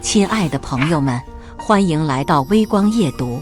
亲爱的朋友们，欢迎来到微光夜读。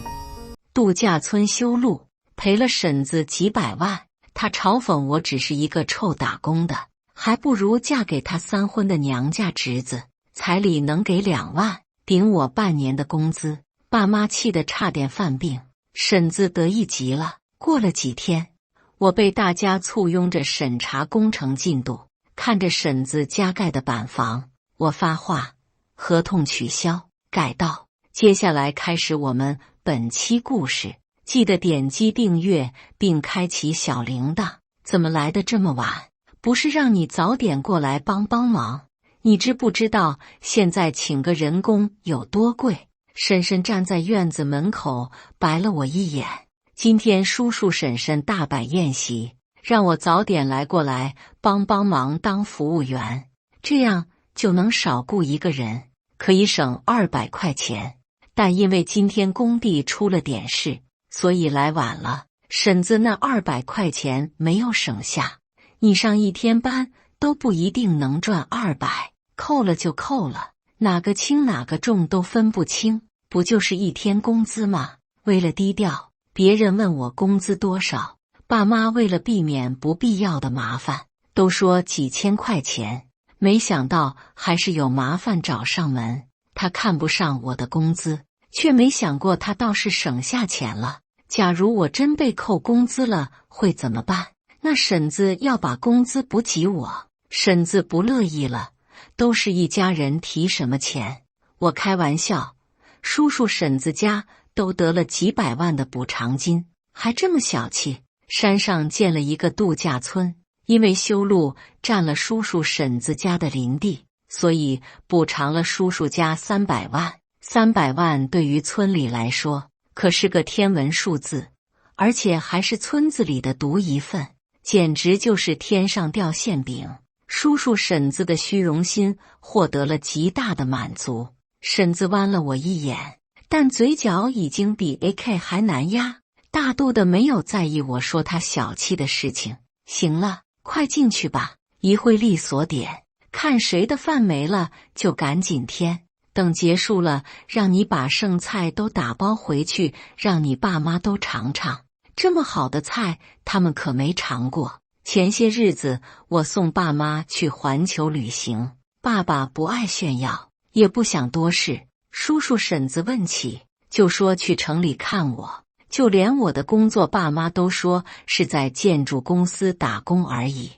度假村修路赔了婶子几百万，她嘲讽我只是一个臭打工的，还不如嫁给他3婚的娘家侄子，彩礼能给2万，顶我半年的工资。爸妈气得差点犯病，婶子得意极了。过了几天，我被大家簇拥着审查工程进度，看着婶子加盖的板房，我发话：合同取消，改道。接下来开始我们本期故事，记得点击订阅并开启小铃铛。怎么来的这么晚？不是让你早点过来帮忙？你知不知道现在请个人工有多贵？婶婶站在院子门口白了我一眼。今天叔叔婶婶大摆宴席，让我早点来过来帮忙当服务员，这样就能少雇一个人，可以省200块钱。但因为今天工地出了点事，所以来晚了。婶子那200块钱没有省下，你上1天班都不一定能赚200，扣了就扣了，哪个轻哪个重都分不清，不就是1天工资吗？为了低调，别人问我工资多少，爸妈为了避免不必要的麻烦，都说几千块钱。没想到还是有麻烦找上门。他看不上我的工资，却没想过他倒是省下钱了。假如我真被扣工资了，会怎么办？那婶子要把工资补给我，婶子不乐意了。都是一家人，提什么钱？我开玩笑，叔叔婶子家都得了几百万的补偿金，还这么小气。山上建了一个度假村，因为修路占了叔叔婶子家的林地，所以补偿了叔叔家300万。300万对于村里来说可是个天文数字，而且还是村子里的独一份，简直就是天上掉馅饼。叔叔婶子的虚荣心获得了极大的满足。婶子剜了我一眼，但嘴角已经比 AK 还难压，大度的没有在意我说他小气的事情。行了，快进去吧，一会利索点，看谁的饭没了就赶紧添。等结束了，让你把剩菜都打包回去，让你爸妈都尝尝。这么好的菜，他们可没尝过。前些日子我送爸妈去环球旅行，爸爸不爱炫耀，也不想多事。叔叔婶子问起，就说去城里看我，就连我的工作爸妈都说是在建筑公司打工而已。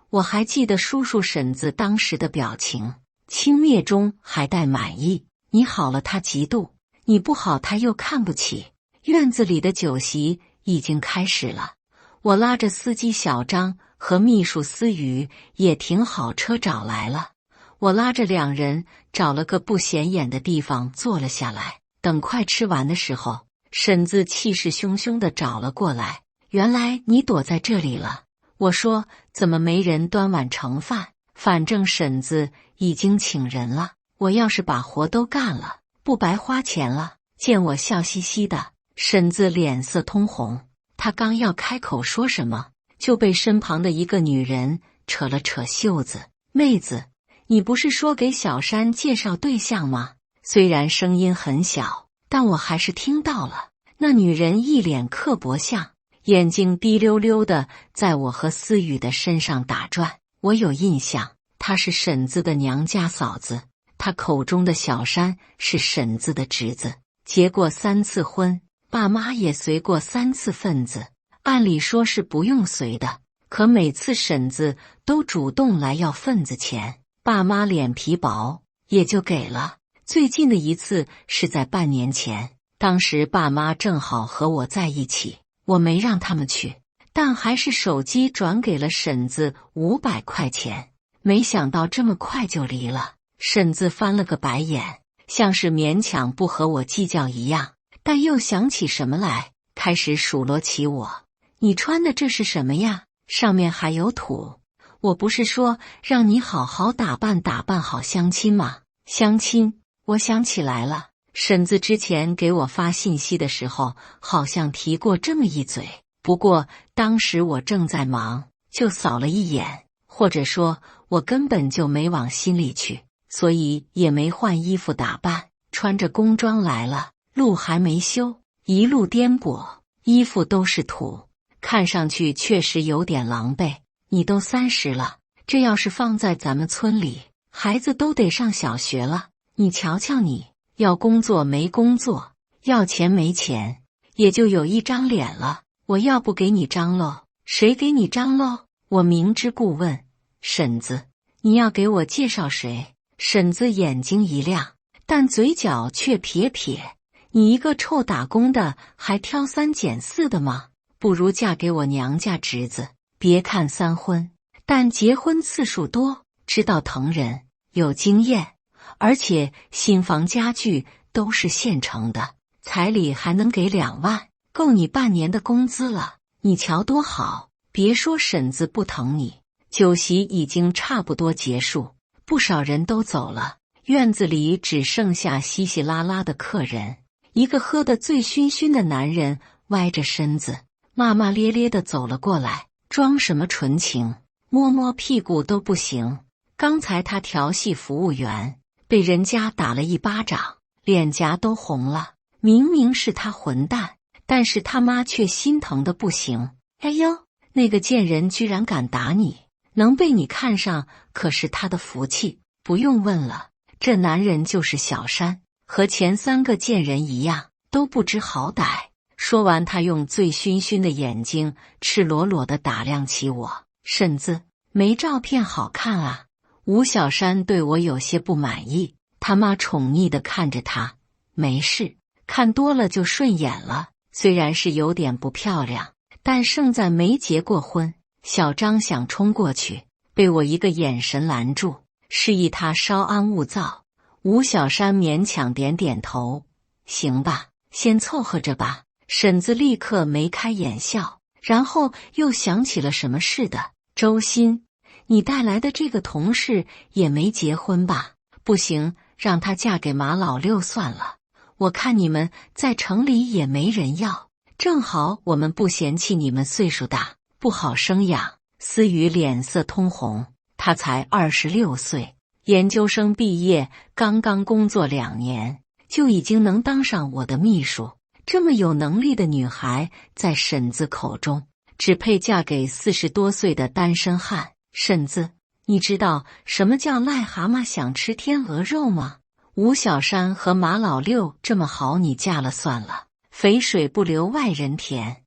我还记得叔叔婶子当时的表情，轻蔑中还带满意。你好了他嫉妒，你不好他又看不起。院子里的酒席已经开始了，我拉着司机小张和秘书思雨也停好车找来了。我拉着2人找了个不显眼的地方坐了下来。等快吃完的时候，婶子气势汹汹地找了过来。原来你躲在这里了。我说怎么没人端碗盛饭？反正婶子已经请人了，我要是把活都干了，不白花钱了。见我笑嘻嘻的，婶子脸色通红。她刚要开口说什么，就被身旁的一个女人扯了扯袖子。妹子，你不是说给小山介绍对象吗？虽然声音很小，但我还是听到了。那女人一脸刻薄相，眼睛滴溜溜的在我和思雨的身上打转。我有印象，她是婶子的娘家嫂子，她口中的小山是婶子的侄子，结过3次婚，爸妈也随过3次份子。按理说是不用随的，可每次婶子都主动来要份子钱，爸妈脸皮薄，也就给了。最近的一次是在半年前，当时爸妈正好和我在一起，我没让他们去，但还是手机转给了婶子500块钱。没想到这么快就离了。婶子翻了个白眼，像是勉强不和我计较一样，但又想起什么来，开始数落起我。你穿的这是什么呀？上面还有土。我不是说让你好好打扮打扮好相亲吗？相亲，我想起来了，婶子之前给我发信息的时候好像提过这么一嘴，不过当时我正在忙，就扫了一眼，或者说我根本就没往心里去。所以也没换衣服打扮，穿着工装来了。路还没修，一路颠簸，衣服都是土，看上去确实有点狼狈。你都30了，这要是放在咱们村里，孩子都得上小学了。你瞧瞧你，要工作没工作，要钱没钱，也就有一张脸了。我要不给你张喽？谁给你张喽？我明知故问，婶子，你要给我介绍谁？婶子眼睛一亮，但嘴角却撇撇。你一个臭打工的，还挑3拣4的吗？不如嫁给我娘家侄子。别看3婚，但结婚次数多，知道疼人，有经验，而且新房家具都是现成的，彩礼还能给2万，够你半年的工资了。你瞧多好！别说婶子不疼你。酒席已经差不多结束，不少人都走了，院子里只剩下稀稀拉拉的客人。一个喝得醉醺醺的男人歪着身子，骂骂咧咧地走了过来。装什么纯情，摸摸屁股都不行。刚才他调戏服务员，被人家打了一巴掌，脸颊都红了。明明是他混蛋，但是他妈却心疼的不行。哎呦，那个贱人居然敢打你，能被你看上可是他的福气。不用问了，这男人就是小山，和前3个贱人一样，都不知好歹。说完，他用醉醺醺的眼睛赤裸裸地打量起我。婶子，没照片好看啊。吴小山对我有些不满意，他妈宠溺地看着他。没事，看多了就顺眼了。虽然是有点不漂亮，但胜在没结过婚。小张想冲过去，被我一个眼神拦住，示意他稍安勿躁。吴小山勉强点点头，行吧，先凑合着吧。婶子立刻眉开眼笑，然后又想起了什么似的。周鑫，你带来的这个同事也没结婚吧？不行，让她嫁给马老六算了。我看你们在城里也没人要，正好我们不嫌弃你们岁数大，不好生养。思雨脸色通红，她才26岁，研究生毕业，刚刚工作2年，就已经能当上我的秘书。这么有能力的女孩，在婶子口中只配嫁给40多岁的单身汉。婶子，你知道什么叫癞蛤蟆想吃天鹅肉吗？吴小山和马老六这么好，你嫁了算了，肥水不流外人田。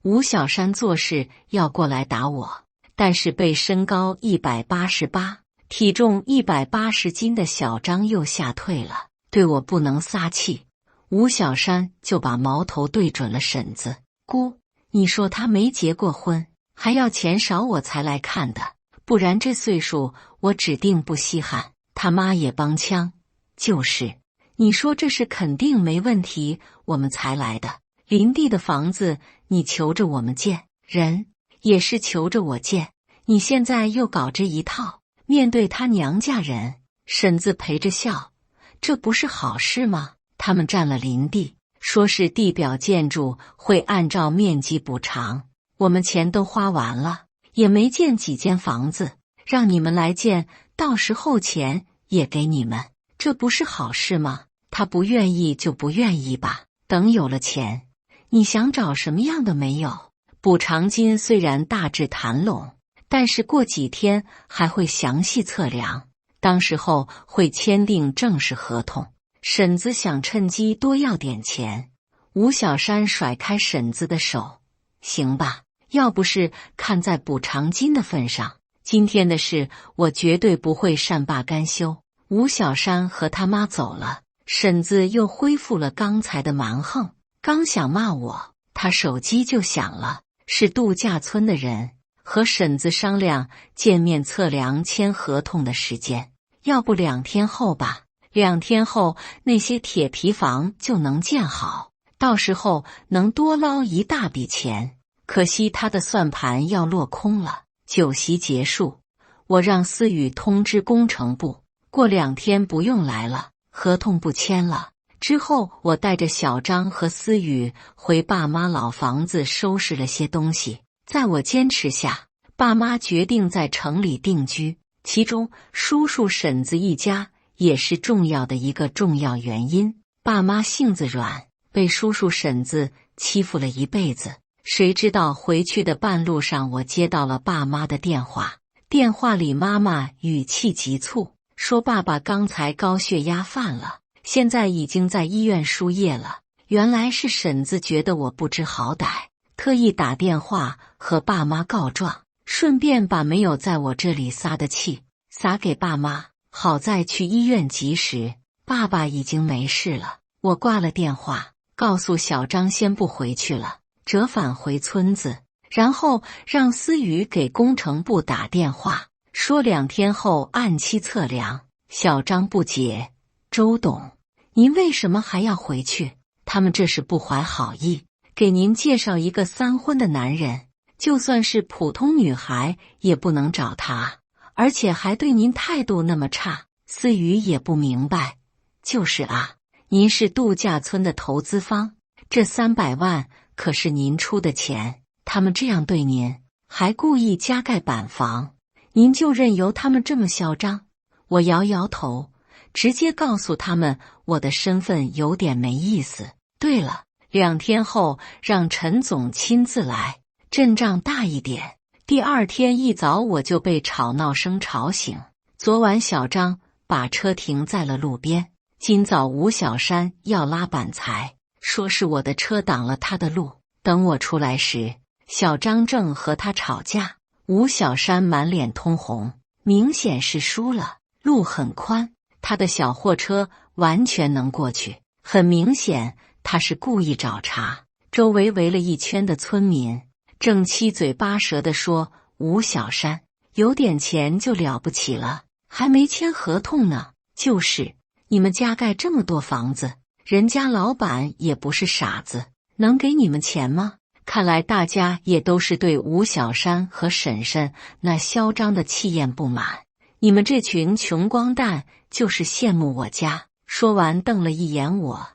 吴小山做事要过来打我，但是被身高188、体重180斤的小张又吓退了，对我不能撒气。吴小山就把矛头对准了婶子。姑，你说他没结过婚，还要钱少我才来看的，不然这岁数我指定不稀罕。他妈也帮腔，就是，你说这是肯定没问题，我们才来的。林地的房子你求着我们建，人也是求着我建，你现在又搞这一套，面对他娘家人，婶子陪着笑，这不是好事吗？他们占了林地，说是地表建筑会按照面积补偿，我们钱都花完了，也没建几间房子，让你们来建，到时候钱也给你们，这不是好事吗？他不愿意就不愿意吧，等有了钱，你想找什么样的没有？补偿金虽然大致谈拢，但是过几天还会详细测量，当时候会签订正式合同。婶子想趁机多要点钱。吴小山甩开婶子的手，行吧，要不是看在补偿金的份上，今天的事我绝对不会善罢甘休。吴小山和他妈走了，婶子又恢复了刚才的蛮横，刚想骂我，他手机就响了，是度假村的人，和婶子商量见面测量签合同的时间，要不2天后吧。2天后那些铁皮房就能建好，到时候能多捞一大笔钱。可惜他的算盘要落空了。酒席结束，我让思雨通知工程部，过2天不用来了，合同不签了。之后我带着小张和思雨回爸妈老房子收拾了些东西，在我坚持下，爸妈决定在城里定居。其中叔叔婶子一家也是重要的一个重要原因。爸妈性子软，被叔叔婶子欺负了一辈子。谁知道回去的半路上，我接到了爸妈的电话。电话里妈妈语气急促，说爸爸刚才高血压犯了，现在已经在医院输液了。原来是婶子觉得我不知好歹，特意打电话和爸妈告状，顺便把没有在我这里撒的气撒给爸妈。好在去医院及时，爸爸已经没事了。我挂了电话，告诉小张先不回去了，折返回村子，然后让思雨给工程部打电话，说2天后按期测量。小张不解，周董，您为什么还要回去？他们这是不怀好意，给您介绍一个3婚的男人，就算是普通女孩也不能找他，而且还对您态度那么差。思雨也不明白，就是啊，您是度假村的投资方，这300万可是您出的钱，他们这样对您，还故意加盖板房，您就任由他们这么嚣张？我摇摇头，直接告诉他们我的身份有点没意思。对了，2天后让陈总亲自来，阵仗大一点。第2天一早我就被吵闹声吵醒。昨晚小张把车停在了路边，今早吴小山要拉板材，说是我的车挡了他的路。等我出来时，小张正和他吵架，吴小山满脸通红，明显是输了。路很宽，他的小货车完全能过去，很明显他是故意找茬。周围围了一圈的村民正七嘴八舌地说，吴小山有点钱就了不起了，还没签合同呢。就是，你们家盖这么多房子，人家老板也不是傻子，能给你们钱吗？看来大家也都是对吴小山和婶婶那嚣张的气焰不满。你们这群穷光蛋就是羡慕我家。说完瞪了一眼我，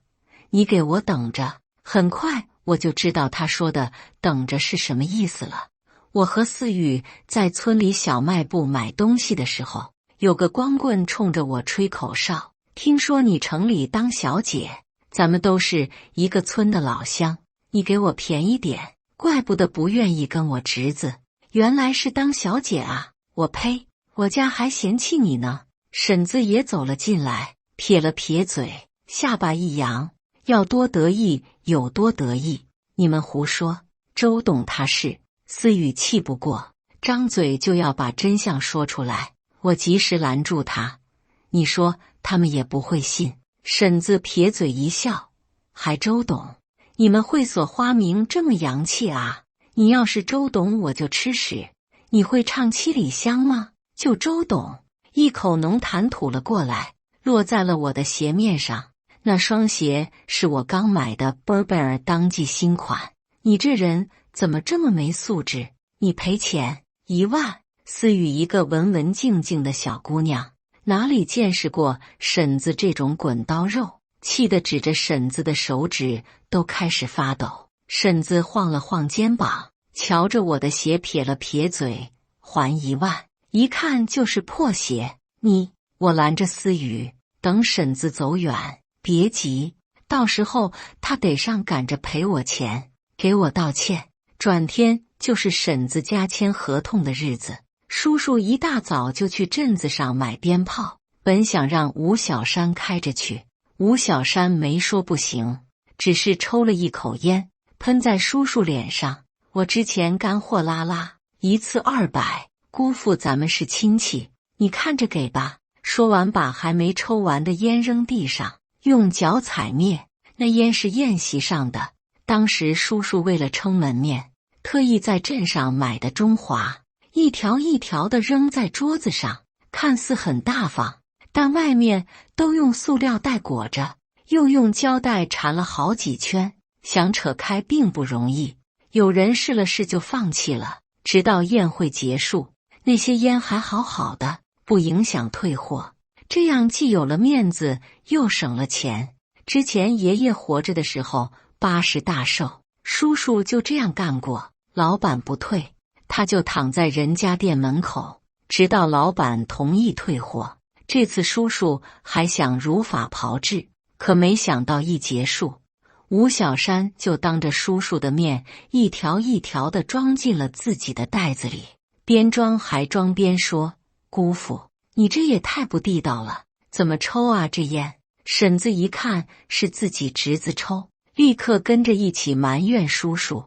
你给我等着。很快我就知道他说的等着是什么意思了。我和思雨在村里小卖部买东西的时候，有个光棍冲着我吹口哨，听说你城里当小姐，咱们都是一个村的老乡，你给我便宜点。怪不得不愿意跟我侄子，原来是当小姐啊！我呸，我家还嫌弃你呢。婶子也走了进来，撇了撇嘴，下巴一扬，要多得意有多得意，你们胡说。周董他是。思雨气不过，张嘴就要把真相说出来，我及时拦住他。你说他们也不会信。婶子撇嘴一笑，还周董，你们会所花名这么洋气啊？你要是周董我就吃屎。你会唱七里香吗？就周董，一口浓痰吐了过来，落在了我的鞋面上。那双鞋是我刚买的 Burberry 当季新款。你这人怎么这么没素质？你赔钱1万。思雨一个文文静静的小姑娘，哪里见识过婶子这种滚刀肉，气得指着婶子的手指都开始发抖。婶子晃了晃肩膀，瞧着我的鞋撇了撇嘴，还1万，一看就是破鞋。我拦着思雨，等婶子走远，别急，到时候她得上赶着赔我钱，给我道歉。转天就是婶子家签合同的日子，叔叔一大早就去镇子上买鞭炮，本想让吴小山开着去，吴小山没说不行，只是抽了一口烟，喷在叔叔脸上。我之前干货拉拉，一次200，姑父咱们是亲戚，你看着给吧。说完把还没抽完的烟扔地上，用脚踩灭。那烟是宴席上的，当时叔叔为了撑门面，特意在镇上买的中华，一条一条的扔在桌子上，看似很大方，但外面都用塑料袋裹着，又用胶带缠了好几圈，想扯开并不容易。有人试了试就放弃了，直到宴会结束，那些烟还好好的，不影响退货，这样既有了面子，又省了钱。之前爷爷活着的时候80大寿，叔叔就这样干过，老板不退，他就躺在人家店门口，直到老板同意退货。这次叔叔还想如法炮制，可没想到一结束，吴小山就当着叔叔的面一条一条地装进了自己的袋子里，边装还装边说：“姑父，你这也太不地道了，怎么抽啊这烟？”婶子一看是自己侄子抽，立刻跟着一起埋怨叔叔：“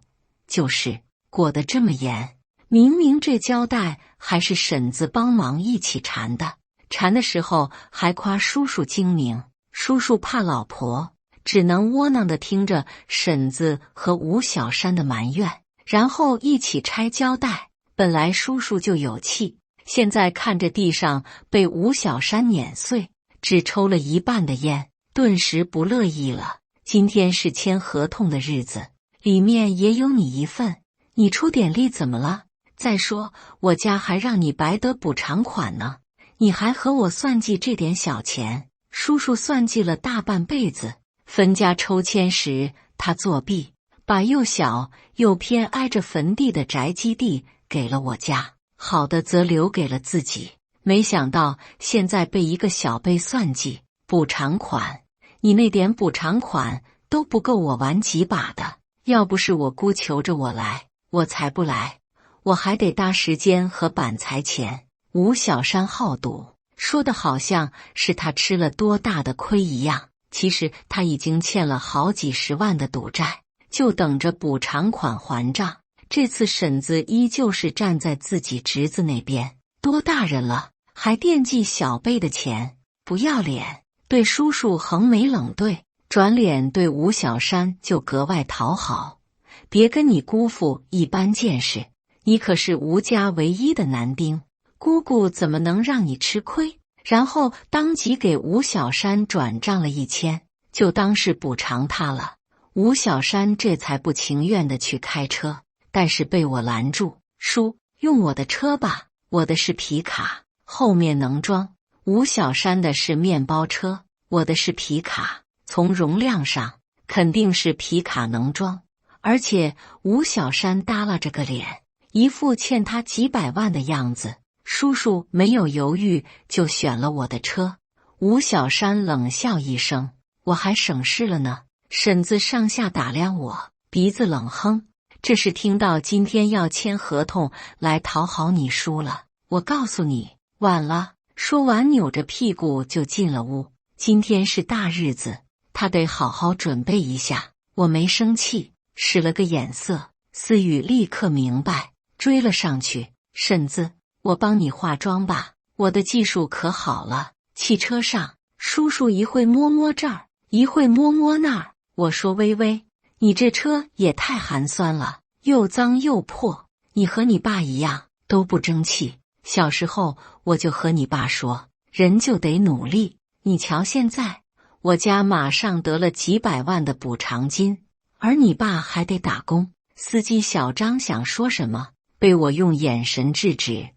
就是裹得这么严，明明这胶带还是婶子帮忙一起缠的，缠的时候还夸叔叔精明。”叔叔怕老婆，只能窝囊地听着婶子和吴小山的埋怨，然后一起拆胶带。本来叔叔就有气，现在看着地上被吴小山碾碎，只抽了一半的烟，顿时不乐意了。今天是签合同的日子，里面也有你一份，你出点力怎么了？再说我家还让你白得补偿款呢，你还和我算计这点小钱。叔叔算计了大半辈子，分家抽签时他作弊，把又小又偏挨着坟地的宅基地给了我家，好的则留给了自己。没想到现在被一个小辈算计补偿款，你那点补偿款都不够我玩几把的。要不是我姑求着我来，我才不来，我还得搭时间和板材钱。吴小山好赌，说的好像是他吃了多大的亏一样，其实他已经欠了好几十万的赌债，就等着补偿款还账。这次婶子依旧是站在自己侄子那边，多大人了还惦记小辈的钱，不要脸，对叔叔横眉冷对，转脸对吴小山就格外讨好。别跟你姑父一般见识，你可是吴家唯一的男丁，姑姑怎么能让你吃亏？然后当即给吴小山转账了1000，就当是补偿他了。吴小山这才不情愿地去开车，但是被我拦住：“叔，用我的车吧，我的是皮卡，后面能装。”吴小山的是面包车，我的是皮卡，从容量上肯定是皮卡能装。而且吴小山耷拉着个脸，一副欠他几百万的样子。叔叔没有犹豫就选了我的车。吴小山冷笑一声：“我还省事了呢。”婶子上下打量我，鼻子冷哼：“这是听到今天要签合同来讨好你叔了。我告诉你，晚了。”说完扭着屁股就进了屋。今天是大日子，他得好好准备一下。我没生气，使了个眼色，思雨立刻明白，追了上去：“婶子，我帮你化妆吧，我的技术可好了。”汽车上，叔叔一会摸摸这儿，一会摸摸那儿。我说：“微微，你这车也太寒酸了，又脏又破，你和你爸一样都不争气。小时候我就和你爸说，人就得努力。你瞧现在，我家马上得了几百万的补偿金，而你爸还得打工。”司机小张想说什么，被我用眼神制止。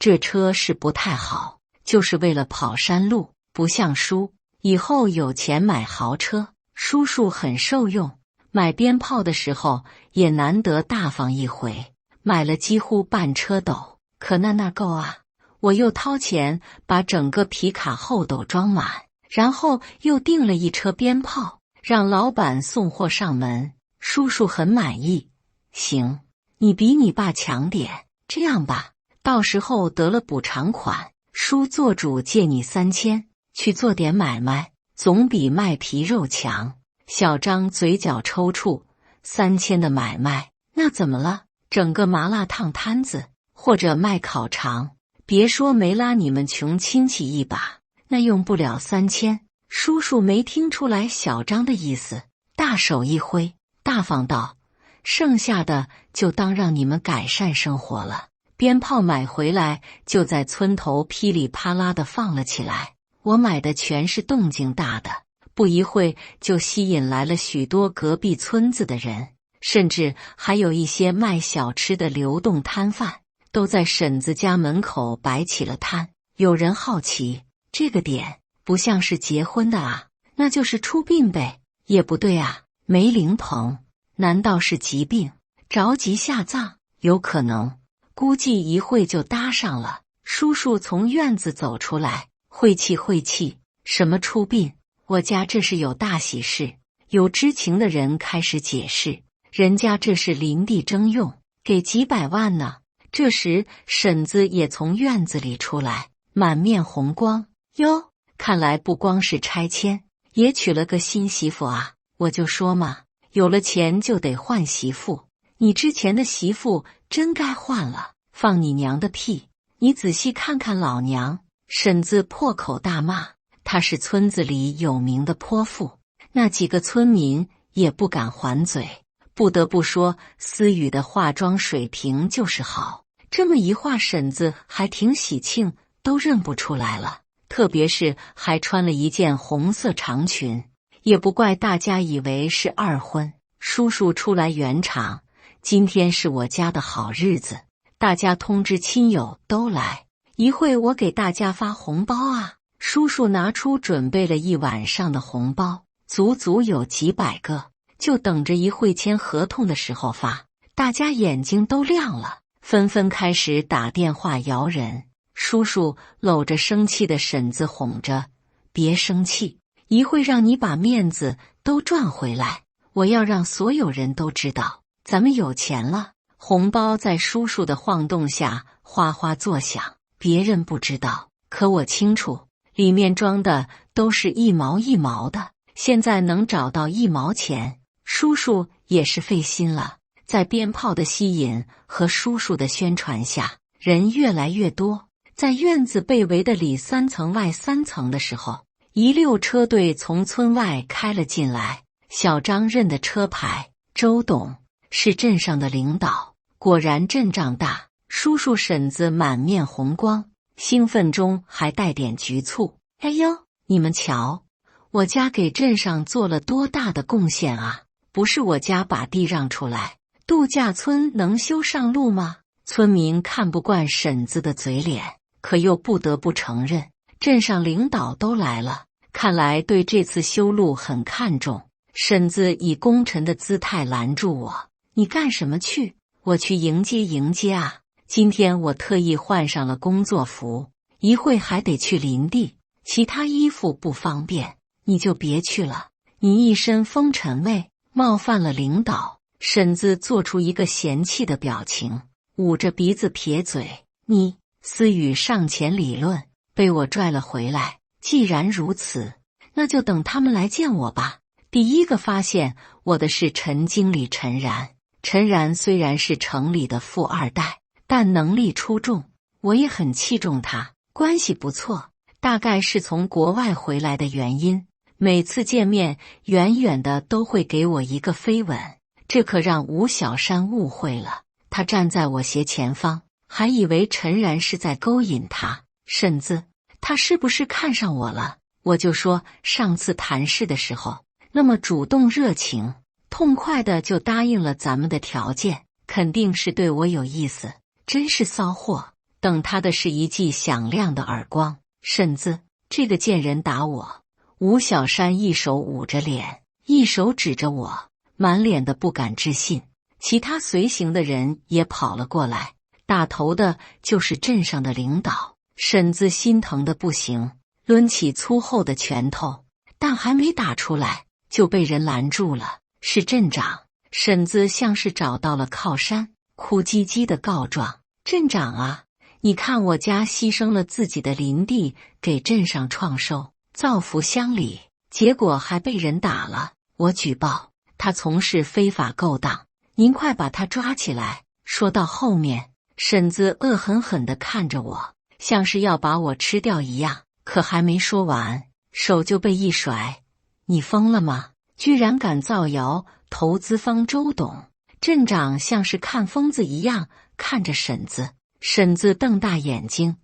这车是不太好，就是为了跑山路，不像叔，以后有钱买豪车。叔叔很受用，买鞭炮的时候也难得大方一回，买了几乎半车斗。可那够啊！我又掏钱把整个皮卡后斗装满，然后又订了一车鞭炮，让老板送货上门。叔叔很满意。行，你比你爸强点。这样吧，到时候得了补偿款，叔做主借你3000，去做点买卖，总比卖皮肉强。小张嘴角抽搐，3000的买卖，那怎么了？整个麻辣烫摊子，或者卖烤肠，别说没拉你们穷亲戚一把，那用不了3000。叔叔没听出来小张的意思，大手一挥，大方道：“剩下的就当让你们改善生活了。”鞭炮买回来就在村头噼里啪啦的放了起来，我买的全是动静大的，不一会就吸引来了许多隔壁村子的人，甚至还有一些卖小吃的流动摊贩都在婶子家门口摆起了摊。有人好奇，这个点不像是结婚的啊，那就是出殡呗。也不对啊，没灵棚，难道是疾病着急下葬？有可能，估计一会就搭上了。叔叔从院子走出来，晦气晦气，什么出殡？我家这是有大喜事。有知情的人开始解释，人家这是林地征用，给几百万呢。这时婶子也从院子里出来，满面红光。哟，看来不光是拆迁，也娶了个新媳妇啊。我就说嘛，有了钱就得换媳妇，你之前的媳妇真该换了，放你娘的屁！你仔细看看老娘！婶子破口大骂，她是村子里有名的泼妇，那几个村民也不敢还嘴。不得不说，思雨的化妆水平就是好，这么一化，婶子还挺喜庆，都认不出来了。特别是还穿了一件红色长裙，也不怪大家以为是二婚。叔叔出来圆场，今天是我家的好日子，大家通知亲友都来，一会我给大家发红包啊。叔叔拿出准备了一晚上的红包，足足有几百个，就等着一会签合同的时候发。大家眼睛都亮了，纷纷开始打电话摇人。叔叔搂着生气的婶子哄着，别生气，一会让你把面子都赚回来，我要让所有人都知道咱们有钱了。红包在叔叔的晃动下哗哗作响，别人不知道，可我清楚，里面装的都是一毛一毛的。现在能找到1毛钱，叔叔也是费心了。在鞭炮的吸引和叔叔的宣传下，人越来越多。在院子被围的里3层外3层的时候，一溜车队从村外开了进来。小张认的车牌，周董是镇上的领导。果然阵仗大，叔叔婶子满面红光，兴奋中还带点局促。哎呦，你们瞧，我家给镇上做了多大的贡献啊！不是我家把地让出来，度假村能修上路吗？村民看不惯婶子的嘴脸，可又不得不承认，镇上领导都来了，看来对这次修路很看重。婶子以功臣的姿态拦住我：“你干什么去？我去迎接迎接啊！今天我特意换上了工作服，一会还得去林地，其他衣服不方便，你就别去了。你一身风尘味，冒犯了领导。”婶子做出一个嫌弃的表情，捂着鼻子撇嘴：“你！”思雨上前理论，被我拽了回来。既然如此，那就等他们来见我吧。第一个发现我的是陈经理陈然。陈然虽然是城里的富二代，但能力出众，我也很器重他，关系不错。大概是从国外回来的原因，每次见面远远的都会给我一个飞吻，这可让吴小山误会了。他站在我斜前方，还以为陈然是在勾引他。婶子，他是不是看上我了？我就说上次谈事的时候那么主动热情，痛快的就答应了咱们的条件，肯定是对我有意思。真是骚货，等他的是一记响亮的耳光。婶子，这个贱人打我！吴小山一手捂着脸，一手指着我，满脸的不敢置信。其他随行的人也跑了过来，打头的就是镇上的领导。婶子心疼的不行，抡起粗厚的拳头，但还没打出来就被人拦住了。是镇长。婶子像是找到了靠山，哭唧唧的告状：“镇长啊，你看我家牺牲了自己的林地给镇上创收，造福乡里，结果还被人打了。我举报他从事非法勾当，您快把他抓起来。”说到后面，婶子恶狠狠地看着我，像是要把我吃掉一样，可还没说完，手就被一甩：“你疯了吗？居然敢造谣投资方周董！”镇长像是看疯子一样看着婶子，婶子瞪大眼睛：“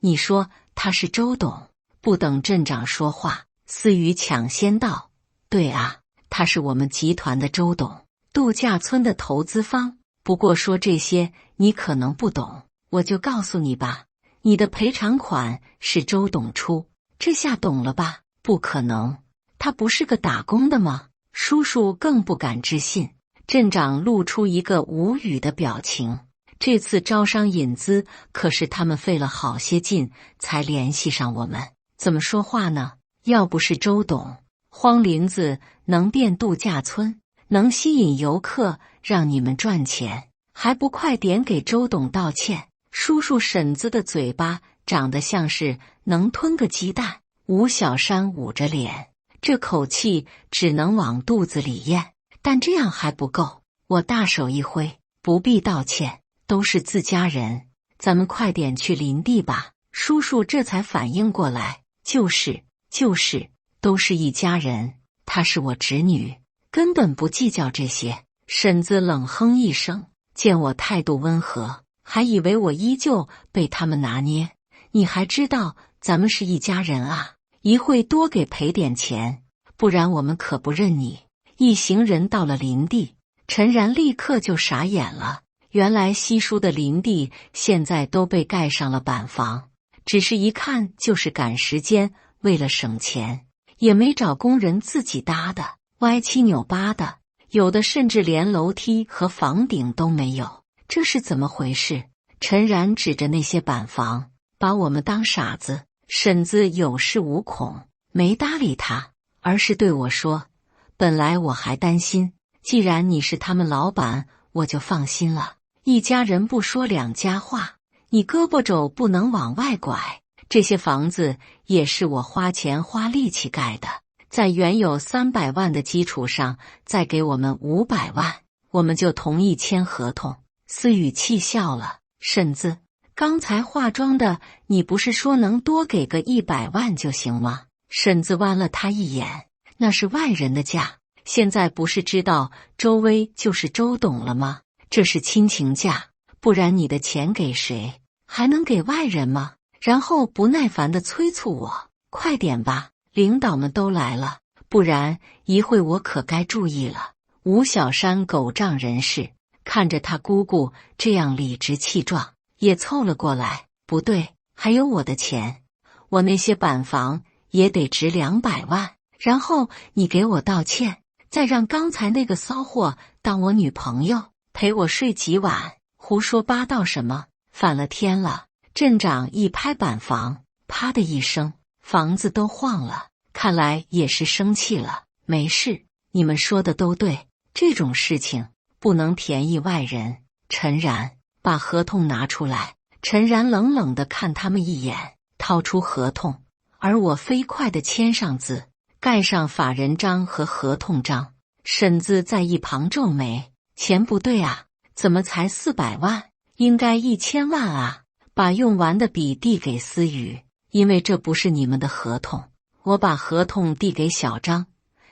你说他是周董？”不等镇长说话，思雨抢先道：“对啊，他是我们集团的周董，度假村的投资方。不过说这些你可能不懂，我就告诉你吧，你的赔偿款是周董出，这下懂了吧？”“不可能，他不是个打工的吗？”叔叔更不敢置信。镇长露出一个无语的表情。这次招商引资可是他们费了好些劲才联系上我们，怎么说话呢？要不是周董，荒林子能变度假村，能吸引游客，让你们赚钱，还不快点给周董道歉？叔叔婶子的嘴巴长得像是能吞个鸡蛋。吴小山捂着脸，这口气只能往肚子里咽，但这样还不够。我大手一挥，不必道歉，都是自家人，咱们快点去林地吧。叔叔这才反应过来，就是，都是一家人，她是我侄女，根本不计较这些。婶子冷哼一声，见我态度温和，还以为我依旧被他们拿捏。你还知道咱们是一家人啊？一会多给赔点钱，不然我们可不认你。一行人到了林地，陈然立刻就傻眼了。原来稀疏的林地现在都被盖上了板房，只是一看就是赶时间，为了省钱，也没找工人自己搭的，歪七扭八的，有的甚至连楼梯和房顶都没有。这是怎么回事？陈然指着那些板房，把我们当傻子。婶子有恃无恐，没搭理他，而是对我说：“本来我还担心，既然你是他们老板，我就放心了。一家人不说两家话，你胳膊肘不能往外拐。这些房子也是我花钱花力气盖的，在原有300万的基础上，再给我们500万，我们就同意签合同。”思雨气笑了：“婶子，刚才化妆的你不是说能多给个100万就行吗？”婶子剜了他一眼：“那是外人的价，现在不是知道周薇就是周董了吗？这是亲情价，不然你的钱给谁？还能给外人吗？”然后不耐烦地催促我：“快点吧，领导们都来了，不然一会我可该注意了。”吴小山狗仗人势，看着他姑姑这样理直气壮，也凑了过来。不对，还有我的钱，我那些板房也得值200万。然后你给我道歉，再让刚才那个骚货当我女朋友，陪我睡几晚。胡说八道什么？反了天了！镇长一拍板房，啪的一声，房子都晃了。看来也是生气了。没事，你们说的都对，这种事情不能便宜外人。陈然，把合同拿出来。陈然冷冷地看他们一眼，掏出合同，而我飞快地签上字，盖上法人章和合同章。婶子在一旁皱眉：“钱不对啊，怎么才400万？应该1000万啊！”把用完的笔递给思雨：“因为这不是你们的合同。”我把合同递给小张：“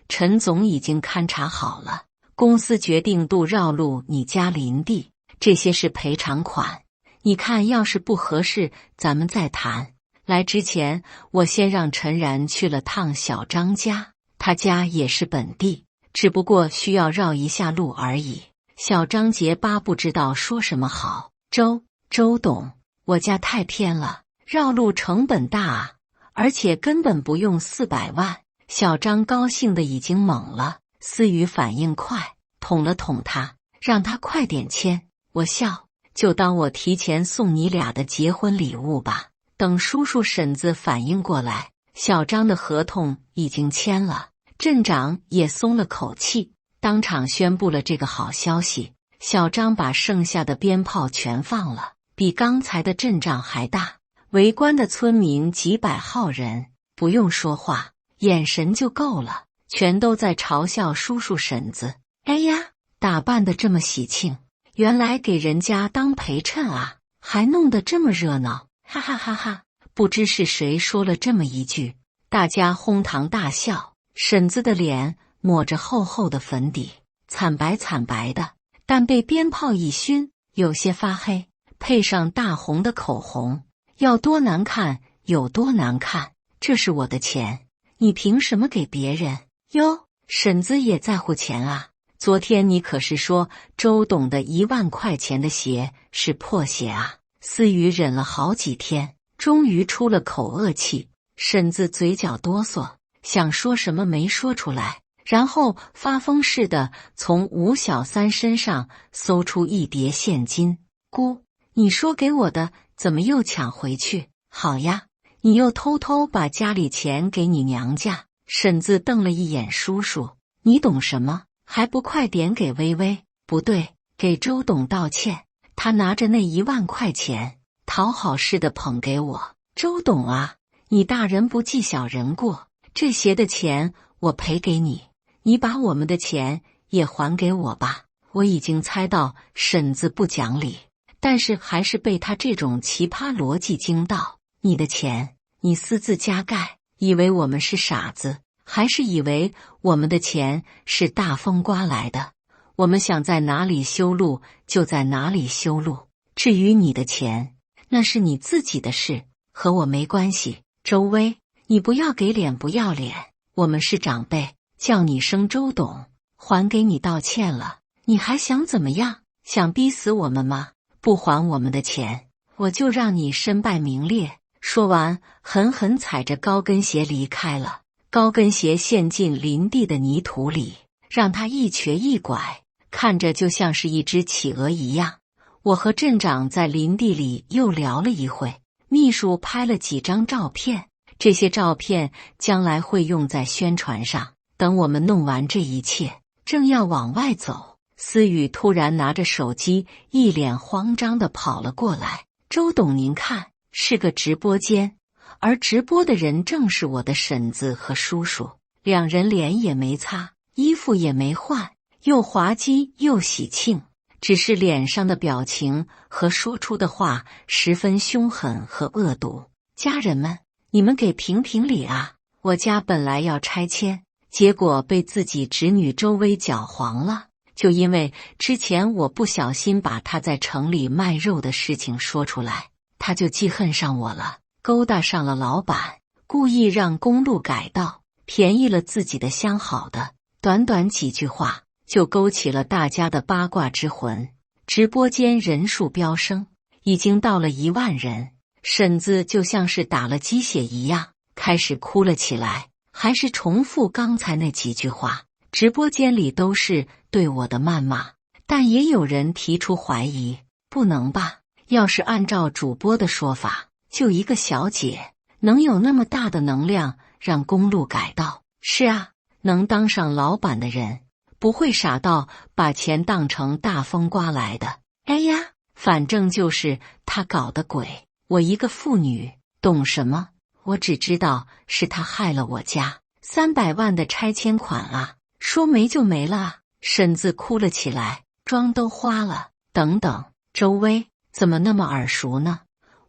陈总已经勘察好了，公司决定度绕路你家林地，这些是赔偿款。你看要是不合适，咱们再谈。”来之前，我先让陈然去了趟小张家，他家也是本地，只不过需要绕一下路而已。小张结巴不知道说什么好：“周董，我家太偏了，绕路成本大啊，而且根本不用400万。”小张高兴的已经懵了，思雨反应快，捅了捅他，让他快点签。我笑：“就当我提前送你俩的结婚礼物吧。”等叔叔婶子反应过来，小张的合同已经签了，镇长也松了口气，当场宣布了这个好消息。小张把剩下的鞭炮全放了，比刚才的阵仗还大。围观的村民几百号人，不用说话，眼神就够了，全都在嘲笑叔叔婶子：“哎呀，打扮得这么喜庆，原来给人家当陪衬啊，还弄得这么热闹。”哈哈哈哈！不知是谁说了这么一句，大家哄堂大笑。婶子的脸抹着厚厚的粉底，惨白惨白的，但被鞭炮一熏，有些发黑，配上大红的口红，要多难看有多难看。这是我的钱，你凭什么给别人？哟，婶子也在乎钱啊！昨天你可是说周董的1万块钱的鞋是破鞋啊！思雨忍了好几天，终于出了口恶气。婶子嘴角哆嗦，想说什么没说出来，然后发疯似的从吴小三身上搜出一叠现金，姑，你说给我的怎么又抢回去？好呀，你又偷偷把家里钱给你娘家。婶子瞪了一眼叔叔，你懂什么？还不快点给微微，不对，给周董道歉。他拿着那1万块钱，讨好似的捧给我。周董啊，你大人不计小人过，这些的钱我赔给你，你把我们的钱也还给我吧。我已经猜到婶子不讲理，但是还是被他这种奇葩逻辑惊到。你的钱，你私自加盖，以为我们是傻子，还是以为我们的钱是大风刮来的？我们想在哪里修路就在哪里修路，至于你的钱，那是你自己的事，和我没关系。周薇，你不要给脸不要脸，我们是长辈，叫你声周董，还给你道歉了，你还想怎么样？想逼死我们吗？不还我们的钱，我就让你身败名裂。说完，狠狠踩着高跟鞋离开了。高跟鞋陷进林地的泥土里，让他一瘸一拐，看着就像是一只企鹅一样。我和镇长在林地里又聊了一会，秘书拍了几张照片，这些照片将来会用在宣传上。等我们弄完这一切，正要往外走，思雨突然拿着手机，一脸慌张地跑了过来。周董，您看，是个直播间，而直播的人正是我的婶子和叔叔。两人脸也没擦，衣服也没换，又滑稽又喜庆，只是脸上的表情和说出的话十分凶狠和恶毒。家人们，你们给评评理啊！我家本来要拆迁，结果被自己侄女周薇搅黄了，就因为之前我不小心把她在城里卖肉的事情说出来，她就记恨上我了，勾搭上了老板，故意让公路改道，便宜了自己的相好的。短短几句话就勾起了大家的八卦之魂。直播间人数飙升，已经到了1万人。婶子就像是打了鸡血一样，开始哭了起来，还是重复刚才那几句话。直播间里都是对我的谩骂，但也有人提出怀疑，不能吧？要是按照主播的说法，就一个小姐，能有那么大的能量让公路改道？是啊，能当上老板的人，不会傻到把钱当成大风刮来的。哎呀，反正就是他搞的鬼，我一个妇女懂什么？我只知道是他害了我家300万的拆迁款啊，说没就没了啊。婶子哭了起来，妆都花了。等等，周薇怎么那么耳熟呢？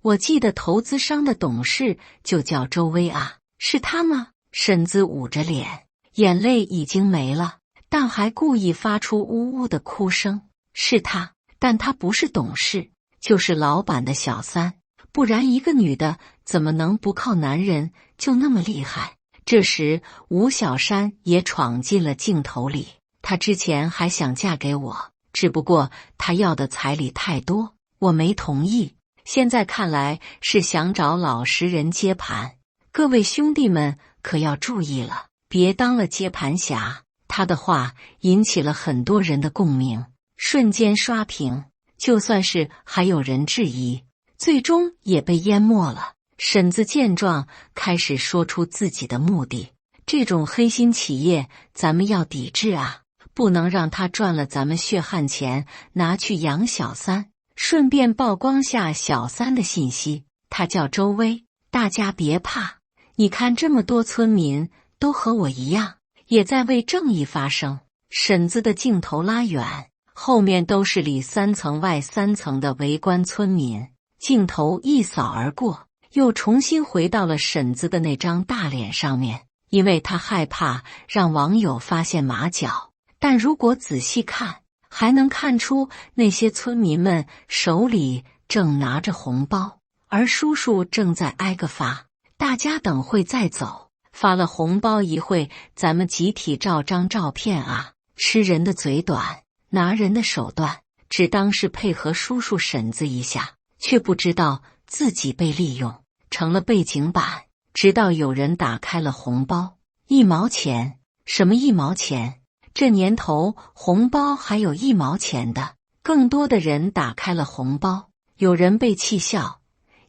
我记得投资商的董事就叫周薇啊，是他吗？婶子捂着脸，眼泪已经没了，但还故意发出呜呜的哭声。是他，但他不是董事，就是老板的小三，不然一个女的怎么能不靠男人就那么厉害？这时吴小珊也闯进了镜头里，她之前还想嫁给我，只不过她要的彩礼太多，我没同意。现在看来是想找老实人接盘，各位兄弟们可要注意了，别当了接盘侠。他的话引起了很多人的共鸣，瞬间刷屏，就算是还有人质疑，最终也被淹没了。婶子见状开始说出自己的目的，这种黑心企业咱们要抵制啊，不能让他赚了咱们血汗钱拿去养小三。顺便曝光下小三的信息，他叫周薇，大家别怕，你看这么多村民都和我一样，也在为正义发声。婶子的镜头拉远，后面都是里3层外3层的围观村民，镜头一扫而过，又重新回到了婶子的那张大脸上面，因为他害怕让网友发现马脚。但如果仔细看，还能看出那些村民们手里正拿着红包，而叔叔正在挨个发。大家等会再走，发了红包一会，咱们集体照张照片啊！吃人的嘴短，拿人的手段，只当是配合叔叔婶子一下，却不知道自己被利用，成了背景板。直到有人打开了红包，1毛钱，什么1毛钱？这年头红包还有1毛钱的，更多的人打开了红包，有人被气笑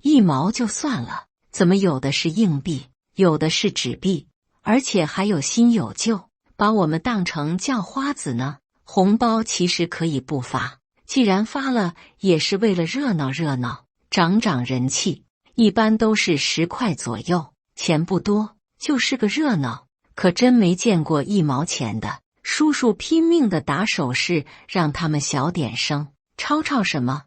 ，1毛就算了，怎么有的是硬币，有的是纸币，而且还有新有旧，把我们当成叫花子呢？红包其实可以不发，既然发了，也是为了热闹热闹，涨人气，一般都是10块左右，钱不多，就是个热闹。可真没见过1毛钱的。叔叔拼命的打手势，让他们小点声。吵什么？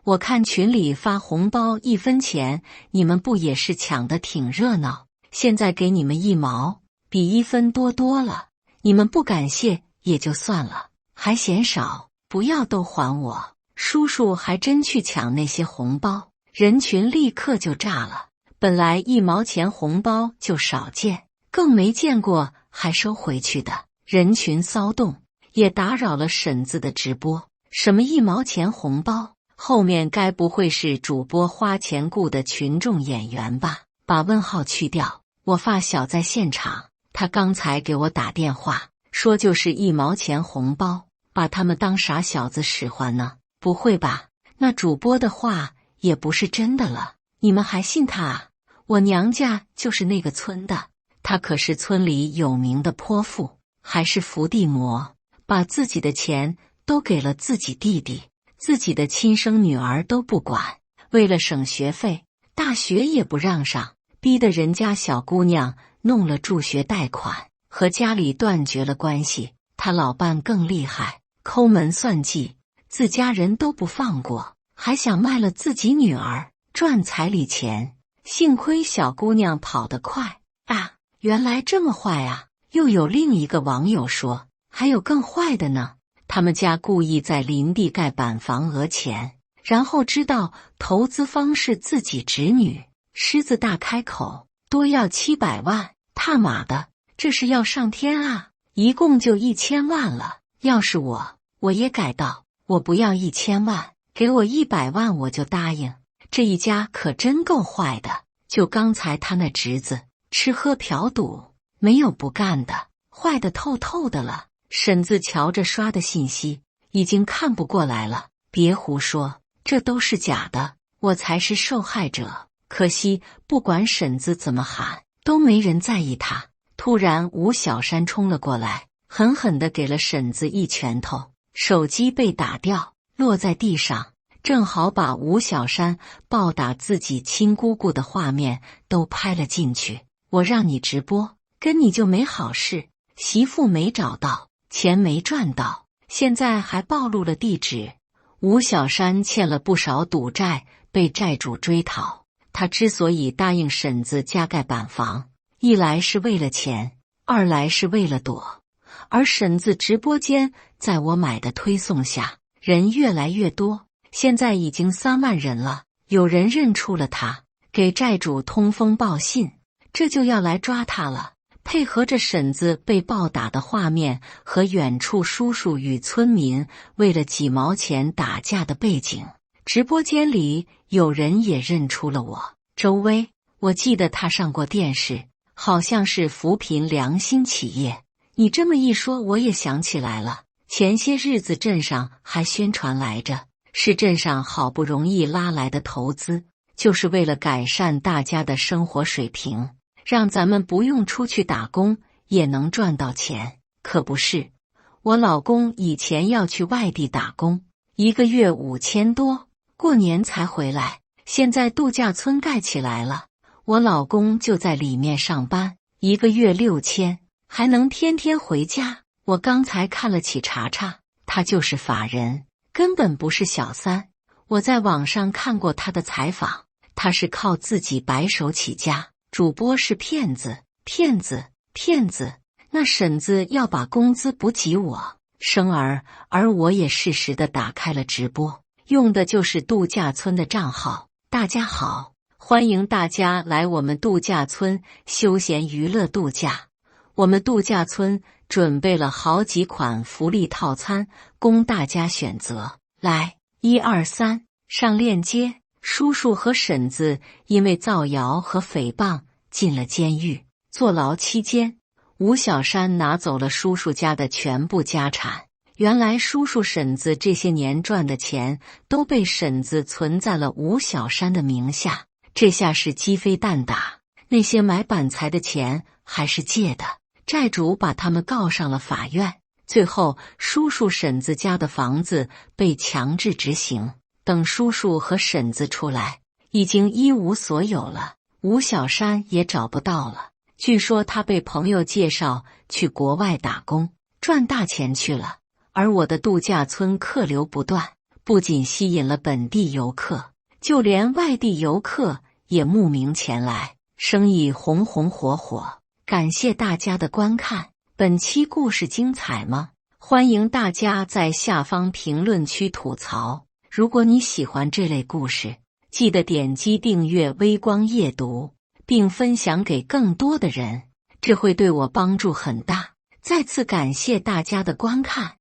我看群里发红包1分钱，你们不也是抢得挺热闹？现在给你们1毛，比1分多了。你们不感谢也就算了，还嫌少，不要都还我。叔叔还真去抢那些红包，人群立刻就炸了。本来1毛钱红包就少见，更没见过还收回去的。人群骚动，也打扰了婶子的直播。什么1毛钱红包？后面该不会是主播花钱雇的群众演员吧？把问号去掉。我发小在现场，他刚才给我打电话，说就是1毛钱红包，把他们当傻小子使唤呢。不会吧？那主播的话也不是真的了，你们还信他啊？我娘家就是那个村的，他可是村里有名的泼妇，还是伏地魔，把自己的钱都给了自己弟弟，自己的亲生女儿都不管，为了省学费，大学也不让上，逼得人家小姑娘弄了助学贷款，和家里断绝了关系。他老伴更厉害，抠门算计，自家人都不放过，还想卖了自己女儿赚彩礼钱。幸亏小姑娘跑得快啊！原来这么坏啊！又有另一个网友说，还有更坏的呢。他们家故意在林地盖板房讹钱，然后知道投资方是自己侄女，狮子大开口，多要700万。他妈的，这是要上天啊！一共就1000万了。要是我也改道，我不要1000万，给我100万我就答应。这一家可真够坏的，就刚才他那侄子吃喝嫖赌，没有不干的，坏的透透的了。婶子瞧着刷的信息，已经看不过来了。别胡说，这都是假的，我才是受害者。可惜不管婶子怎么喊，都没人在意他。突然吴小山冲了过来，狠狠地给了婶子一拳头，手机被打掉，落在地上，正好把吴小山暴打自己亲姑姑的画面都拍了进去。我让你直播，跟你就没好事，媳妇没找到，钱没赚到，现在还暴露了地址。吴小山欠了不少赌债，被债主追讨。他之所以答应婶子加盖板房，一来是为了钱，二来是为了躲。而婶子直播间在我买的推送下，人越来越多，现在已经3万人了。有人认出了他，给债主通风报信，这就要来抓他了。配合着婶子被暴打的画面和远处叔叔与村民为了几毛钱打架的背景，直播间里有人也认出了我，周薇。我记得他上过电视，好像是扶贫良心企业。你这么一说，我也想起来了，前些日子镇上还宣传来着，是镇上好不容易拉来的投资，就是为了改善大家的生活水平，让咱们不用出去打工也能赚到钱。可不是，我老公以前要去外地打工，1个月5000多，过年才回来。现在度假村盖起来了，我老公就在里面上班，1个月6000，还能天天回家。我刚才看了起查查，他就是法人，根本不是小三。我在网上看过他的采访，他是靠自己白手起家。主播是骗子，骗子，骗子！那婶子要把工资补给我，生儿，而我也适时的打开了直播，用的就是度假村的账号。大家好，欢迎大家来我们度假村休闲娱乐度假。我们度假村准备了好几款福利套餐供大家选择。来，1、2、3，上链接。叔叔和婶子因为造谣和诽谤进了监狱，坐牢期间，吴小山拿走了叔叔家的全部家产，原来叔叔婶子这些年赚的钱都被婶子存在了吴小山的名下，这下是鸡飞蛋打。那些买板材的钱还是借的，债主把他们告上了法院，最后叔叔婶子家的房子被强制执行。等叔叔和婶子出来，已经一无所有了，吴小山也找不到了。据说他被朋友介绍去国外打工，赚大钱去了。而我的度假村客流不断，不仅吸引了本地游客，就连外地游客也慕名前来，生意红红火火。感谢大家的观看，本期故事精彩吗？欢迎大家在下方评论区吐槽。如果你喜欢这类故事，记得点击订阅微光夜读，并分享给更多的人，这会对我帮助很大。再次感谢大家的观看。